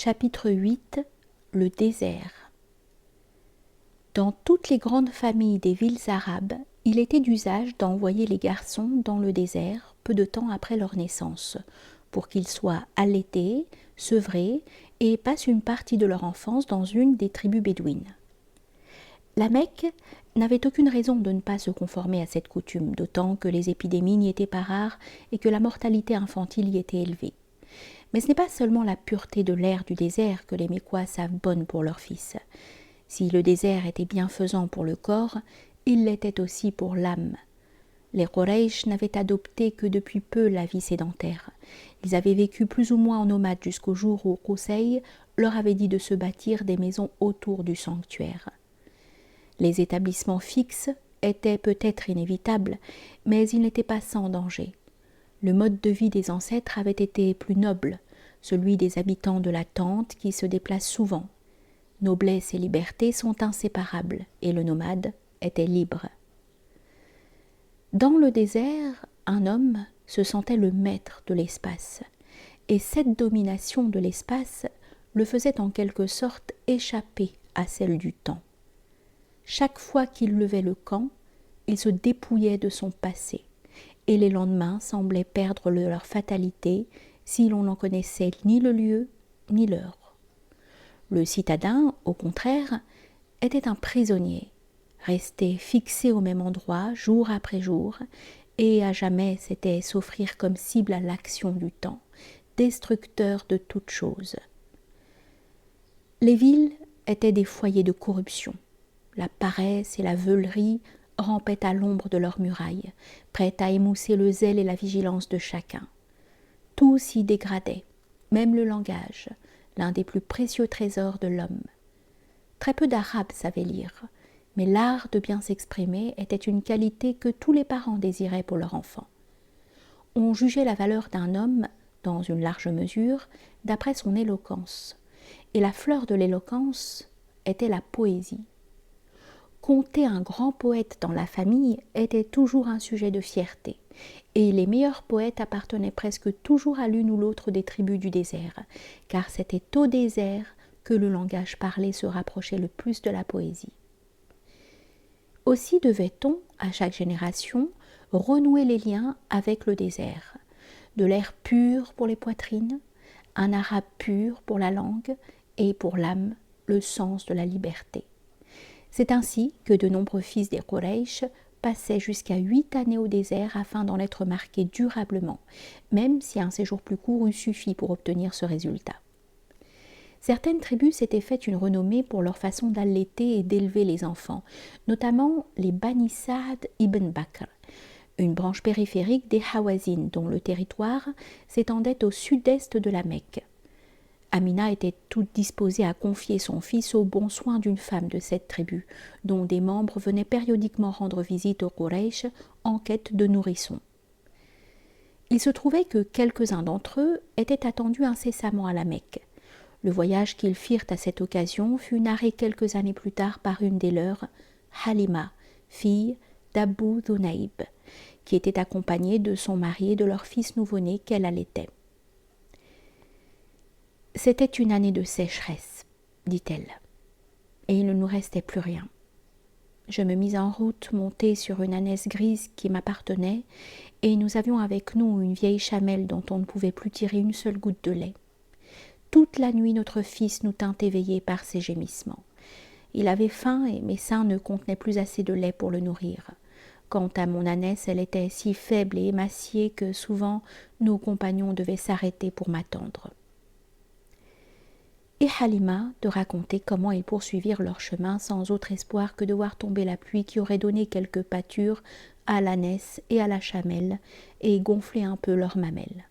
Chapitre 8. Le désert. Dans toutes les grandes familles des villes arabes, il était d'usage d'envoyer les garçons dans le désert peu de temps après leur naissance, pour qu'ils soient allaités, sevrés et passent une partie de leur enfance dans une des tribus bédouines. La Mecque n'avait aucune raison de ne pas se conformer à cette coutume, d'autant que les épidémies n'y étaient pas rares et que la mortalité infantile y était élevée. Mais ce n'est pas seulement la pureté de l'air du désert que les Mécois savent bonne pour leurs fils. Si le désert était bienfaisant pour le corps, il l'était aussi pour l'âme. Les Quraysh n'avaient adopté que depuis peu la vie sédentaire. Ils avaient vécu plus ou moins en nomades jusqu'au jour où Qusay leur avait dit de se bâtir des maisons autour du sanctuaire. Les établissements fixes étaient peut-être inévitables, mais ils n'étaient pas sans danger. Le mode de vie des ancêtres avait été plus noble, celui des habitants de la tente qui se déplacent souvent. Noblesse et liberté sont inséparables, et le nomade était libre. Dans le désert, un homme se sentait le maître de l'espace, et cette domination de l'espace le faisait en quelque sorte échapper à celle du temps. Chaque fois qu'il levait le camp, il se dépouillait de son passé, et les lendemains semblaient perdre leur fatalité si l'on n'en connaissait ni le lieu ni l'heure. Le citadin, au contraire, était un prisonnier, resté fixé au même endroit jour après jour, et à jamais s'était s'offrir comme cible à l'action du temps, destructeur de toutes choses. Les villes étaient des foyers de corruption. La paresse et la veulerie rampaient à l'ombre de leurs murailles, prêtes à émousser le zèle et la vigilance de chacun. Tout s'y dégradait, même le langage, l'un des plus précieux trésors de l'homme. Très peu d'Arabes savaient lire, mais l'art de bien s'exprimer était une qualité que tous les parents désiraient pour leur enfant. On jugeait la valeur d'un homme, dans une large mesure, d'après son éloquence, et la fleur de l'éloquence était la poésie. Compter un grand poète dans la famille était toujours un sujet de fierté, et les meilleurs poètes appartenaient presque toujours à l'une ou l'autre des tribus du désert, car c'était au désert que le langage parlé se rapprochait le plus de la poésie. Aussi devait-on, à chaque génération, renouer les liens avec le désert, de l'air pur pour les poitrines, un arabe pur pour la langue, et pour l'âme, le sens de la liberté. C'est ainsi que de nombreux fils des Quraysh passaient jusqu'à 8 années au désert afin d'en être marqués durablement, même si un séjour plus court eût suffi pour obtenir ce résultat. Certaines tribus s'étaient fait une renommée pour leur façon d'allaiter et d'élever les enfants, notamment les Bani Sa'd ibn Bakr, une branche périphérique des Hawazin dont le territoire s'étendait au sud-est de la Mecque. Amina était toute disposée à confier son fils aux bons soins d'une femme de cette tribu, dont des membres venaient périodiquement rendre visite aux Quraysh en quête de nourrissons. Il se trouvait que quelques-uns d'entre eux étaient attendus incessamment à la Mecque. Le voyage qu'ils firent à cette occasion fut narré quelques années plus tard par une des leurs, Halima, fille d'Abu Dhunaib, qui était accompagnée de son mari et de leur fils nouveau-né qu'elle allaitait. « C'était une année de sécheresse, dit-elle, et il ne nous restait plus rien. Je me mis en route, montée sur une ânesse grise qui m'appartenait, et nous avions avec nous une vieille chamelle dont on ne pouvait plus tirer une seule goutte de lait. Toute la nuit, notre fils nous tint éveillés par ses gémissements. Il avait faim et mes seins ne contenaient plus assez de lait pour le nourrir. Quant à mon ânesse, elle était si faible et émaciée que souvent nos compagnons devaient s'arrêter pour m'attendre. » Et Halima de raconter comment ils poursuivirent leur chemin sans autre espoir que de voir tomber la pluie qui aurait donné quelques pâtures à l'ânesse et à la chamelle et gonflé un peu leurs mamelles.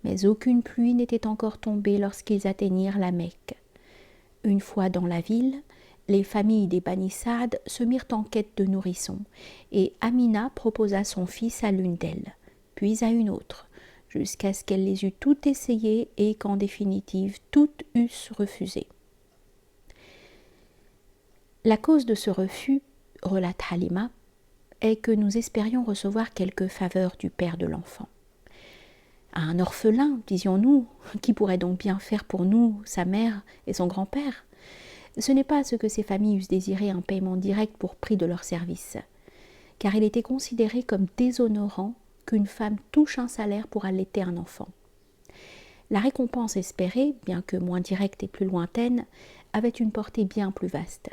Mais aucune pluie n'était encore tombée lorsqu'ils atteignirent la Mecque. Une fois dans la ville, les familles des Bani Sa'd se mirent en quête de nourrissons, et Amina proposa son fils à l'une d'elles, puis à une autre, jusqu'à ce qu'elle les eût toutes essayées et qu'en définitive toutes eussent refusé. La cause de ce refus, relate Halima, est que nous espérions recevoir quelques faveurs du père de l'enfant. à un orphelin, disions-nous, qui pourrait donc bien faire pour nous, sa mère et son grand-père. Ce n'est pas ce que ces familles eussent désiré un paiement direct pour prix de leur service, car il était considéré comme déshonorant qu'une femme touche un salaire pour allaiter un enfant. La récompense espérée, bien que moins directe et plus lointaine, avait une portée bien plus vaste.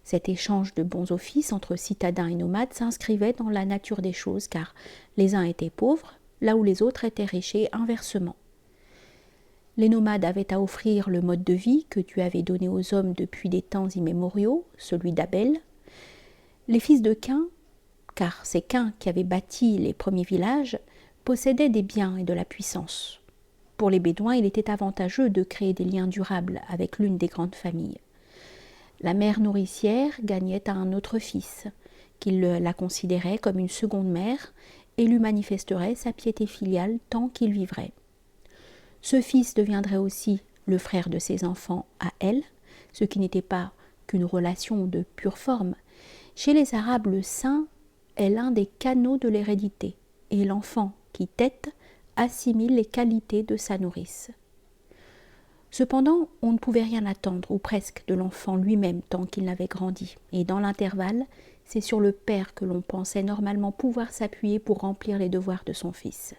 Cet échange de bons offices entre citadins et nomades s'inscrivait dans la nature des choses, car les uns étaient pauvres, là où les autres étaient riches, et inversement. Les nomades avaient à offrir le mode de vie que Dieu avait donné aux hommes depuis des temps immémoriaux, celui d'Abel. Les fils de Caïn, car c'est Caïn qui avait bâti les premiers villages, possédaient des biens et de la puissance. Pour les Bédouins, il était avantageux de créer des liens durables avec l'une des grandes familles. La mère nourricière gagnait à un autre fils, qui la considérait comme une seconde mère et lui manifesterait sa piété filiale tant qu'il vivrait. Ce fils deviendrait aussi le frère de ses enfants à elle, ce qui n'était pas qu'une relation de pure forme. Chez les Arabes, le sein est l'un des canaux de l'hérédité, et l'enfant qui tète assimile les qualités de sa nourrice. Cependant, on ne pouvait rien attendre, ou presque, de l'enfant lui-même tant qu'il n'avait grandi, et dans l'intervalle, c'est sur le père que l'on pensait normalement pouvoir s'appuyer pour remplir les devoirs de son fils.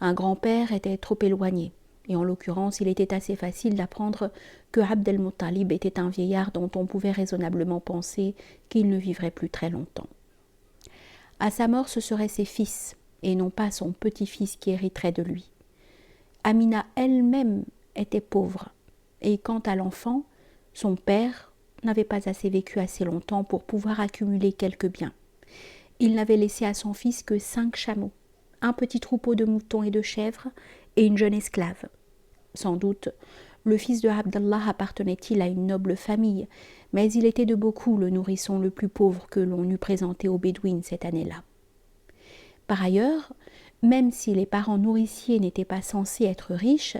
Un grand-père était trop éloigné, et en l'occurrence, il était assez facile d'apprendre que Abd el-Muttalib était un vieillard dont on pouvait raisonnablement penser qu'il ne vivrait plus très longtemps. À sa mort, ce seraient ses fils, et non pas son petit-fils qui hériterait de lui. Amina elle-même était pauvre, et quant à l'enfant, son père n'avait pas assez vécu assez longtemps pour pouvoir accumuler quelques biens. Il n'avait laissé à son fils que 5 chameaux, un petit troupeau de moutons et de chèvres, et une jeune esclave. Sans doute, le fils de Abdallah appartenait-il à une noble famille, mais il était de beaucoup le nourrisson le plus pauvre que l'on eût présenté aux Bédouines cette année-là. Par ailleurs, même si les parents nourriciers n'étaient pas censés être riches,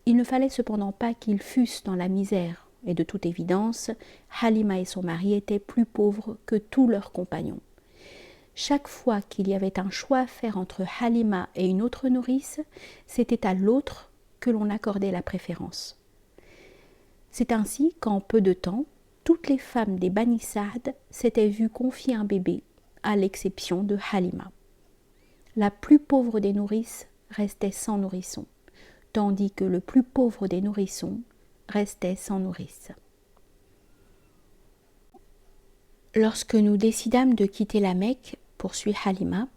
il ne fallait cependant pas qu'ils fussent dans la misère, et de toute évidence, Halima et son mari étaient plus pauvres que tous leurs compagnons. Chaque fois qu'il y avait un choix à faire entre Halima et une autre nourrice, c'était à l'autre que l'on accordait la préférence. C'est ainsi qu'en peu de temps, toutes les femmes des Bani Saad s'étaient vues confier un bébé, à l'exception de Halima. La plus pauvre des nourrices restait sans nourrisson, tandis que le plus pauvre des nourrissons restait sans nourrice. Lorsque nous décidâmes de quitter la Mecque, poursuit Halima,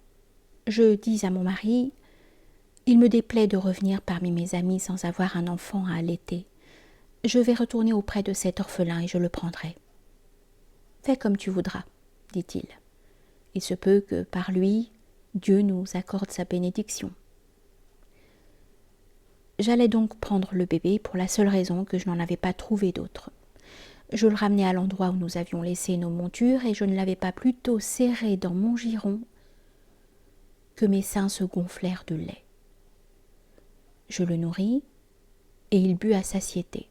je dis à mon mari « Il me déplaît de revenir parmi mes amis sans avoir un enfant à allaiter. Je vais retourner auprès de cet orphelin et je le prendrai. »« Fais comme tu voudras, dit-il. Il se peut que par lui, Dieu nous accorde sa bénédiction. » J'allais donc prendre le bébé pour la seule raison que je n'en avais pas trouvé d'autre. Je le ramenai à l'endroit où nous avions laissé nos montures et je ne l'avais pas plus tôt serré dans mon giron que mes seins se gonflèrent de lait. Je le nourris et il but à satiété,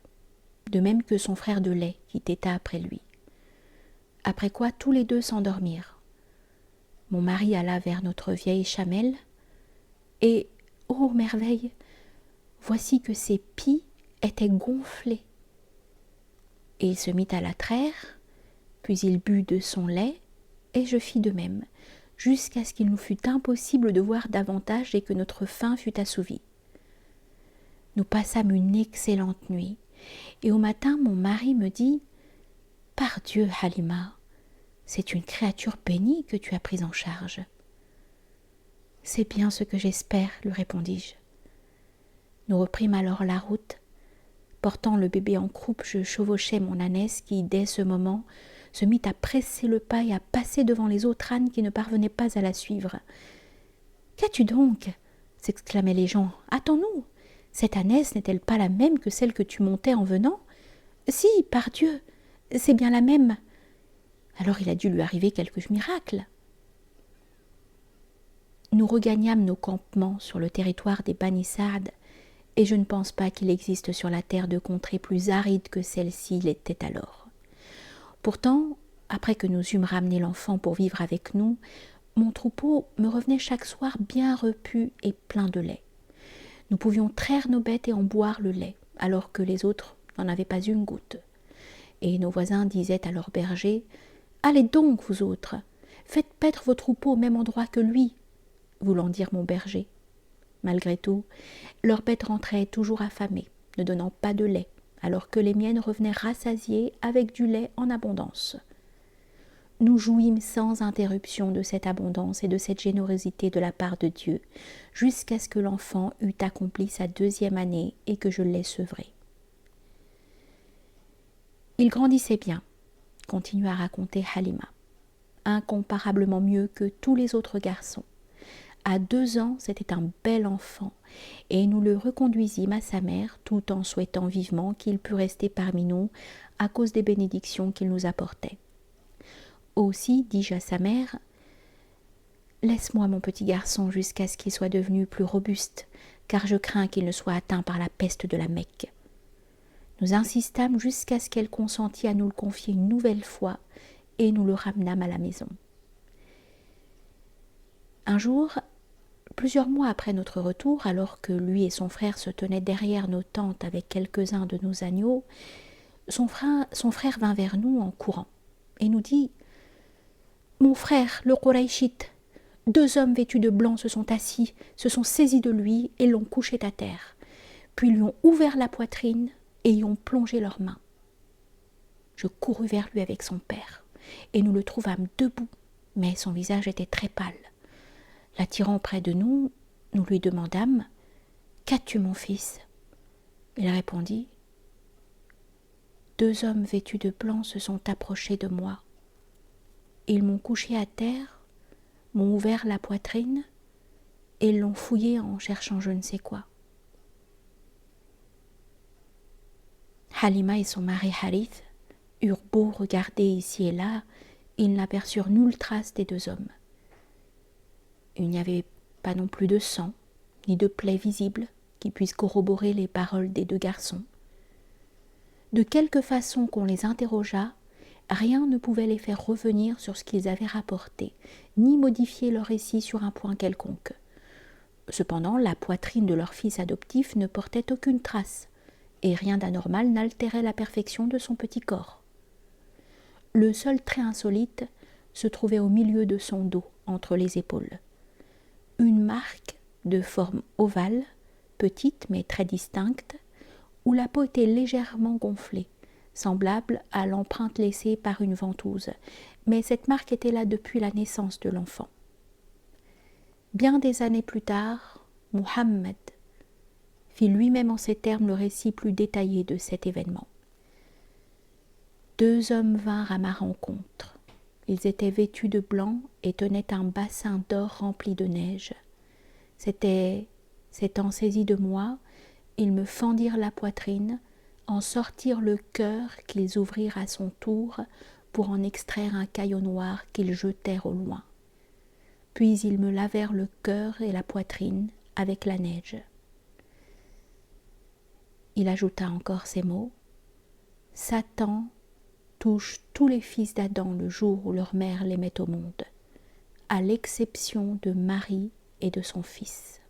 de même que son frère de lait qui téta après lui. Après quoi tous les deux s'endormirent. Mon mari alla vers notre vieille chamelle et, ô merveille, voici que ses pieds étaient gonflés. Et il se mit à la traire, puis il but de son lait, et je fis de même, jusqu'à ce qu'il nous fût impossible de voir davantage et que notre faim fût assouvie. Nous passâmes une excellente nuit, et au matin mon mari me dit « Par Dieu, Halima, c'est une créature bénie que tu as prise en charge. »« C'est bien ce que j'espère, lui répondis-je. Nous reprîmes alors la route. Portant le bébé en croupe, je chevauchais mon ânesse qui, dès ce moment, se mit à presser le pas et à passer devant les autres ânes qui ne parvenaient pas à la suivre. « Qu'as-tu donc » s'exclamaient les gens. « Attends-nous. Cette ânesse n'est-elle pas la même que celle que tu montais en venant ?»« Si, par Dieu, c'est bien la même. » Alors il a dû lui arriver quelque miracle. Nous regagnâmes nos campements sur le territoire des Bani Saad, et je ne pense pas qu'il existe sur la terre de contrées plus arides que celle-ci l'était alors. Pourtant, après que nous eûmes ramené l'enfant pour vivre avec nous, mon troupeau me revenait chaque soir bien repu et plein de lait. Nous pouvions traire nos bêtes et en boire le lait, alors que les autres n'en avaient pas une goutte. Et nos voisins disaient à leurs bergers « Allez donc, vous autres, faites paître vos troupeaux au même endroit que lui », voulant dire mon berger. Malgré tout, leurs bêtes rentraient toujours affamées, ne donnant pas de lait, alors que les miennes revenaient rassasiées avec du lait en abondance. Nous jouîmes sans interruption de cette abondance et de cette générosité de la part de Dieu, jusqu'à ce que l'enfant eût accompli sa 2e année et que je l'ai sevré. Il grandissait bien, continua à raconter Halima, incomparablement mieux que tous les autres garçons. À 2 ans, c'était un bel enfant, et nous le reconduisîmes à sa mère, tout en souhaitant vivement qu'il pût rester parmi nous à cause des bénédictions qu'il nous apportait. Aussi dis-je à sa mère « Laisse-moi mon petit garçon jusqu'à ce qu'il soit devenu plus robuste, car je crains qu'il ne soit atteint par la peste de la Mecque. » Nous insistâmes jusqu'à ce qu'elle consentît à nous le confier une nouvelle fois, et nous le ramenâmes à la maison. Un jour, plusieurs mois après notre retour, alors que lui et son frère se tenaient derrière nos tentes avec quelques-uns de nos agneaux, son frère vint vers nous en courant et nous dit « Mon frère, le Quraïchite, 2 hommes vêtus de blanc se sont assis, se sont saisis de lui et l'ont couché à terre, puis lui ont ouvert la poitrine et y ont plongé leurs mains. » Je courus vers lui avec son père, et nous le trouvâmes debout, mais son visage était très pâle. L'attirant près de nous, nous lui demandâmes « Qu'as-tu, mon fils ?» Il répondit « 2 hommes vêtus de blanc se sont approchés de moi. Ils m'ont couché à terre, m'ont ouvert la poitrine et l'ont fouillé en cherchant je ne sais quoi. » Halima et son mari Harith eurent beau regarder ici et là, ils n'aperçurent nulle trace des 2 hommes. Il n'y avait pas non plus de sang, ni de plaies visibles qui puissent corroborer les paroles des 2 garçons. De quelque façon qu'on les interrogeât, rien ne pouvait les faire revenir sur ce qu'ils avaient rapporté, ni modifier leur récit sur un point quelconque. Cependant, la poitrine de leur fils adoptif ne portait aucune trace, et rien d'anormal n'altérait la perfection de son petit corps. Le seul trait insolite se trouvait au milieu de son dos, entre les épaules. Une marque de forme ovale, petite mais très distincte, où la peau était légèrement gonflée, semblable à l'empreinte laissée par une ventouse, mais cette marque était là depuis la naissance de l'enfant. Bien des années plus tard, Muhammad fit lui-même en ces termes le récit plus détaillé de cet événement. 2 hommes vinrent à ma rencontre. Ils étaient vêtus de blanc et tenaient un bassin d'or rempli de neige. S'étant saisis de moi, ils me fendirent la poitrine, en sortirent le cœur qu'ils ouvrirent à son tour pour en extraire un caillot noir qu'ils jetèrent au loin. Puis ils me lavèrent le cœur et la poitrine avec la neige. Il ajouta encore ces mots « Satan touche tous les fils d'Adam le jour où leur mère les met au monde, à l'exception de Marie et de son fils. »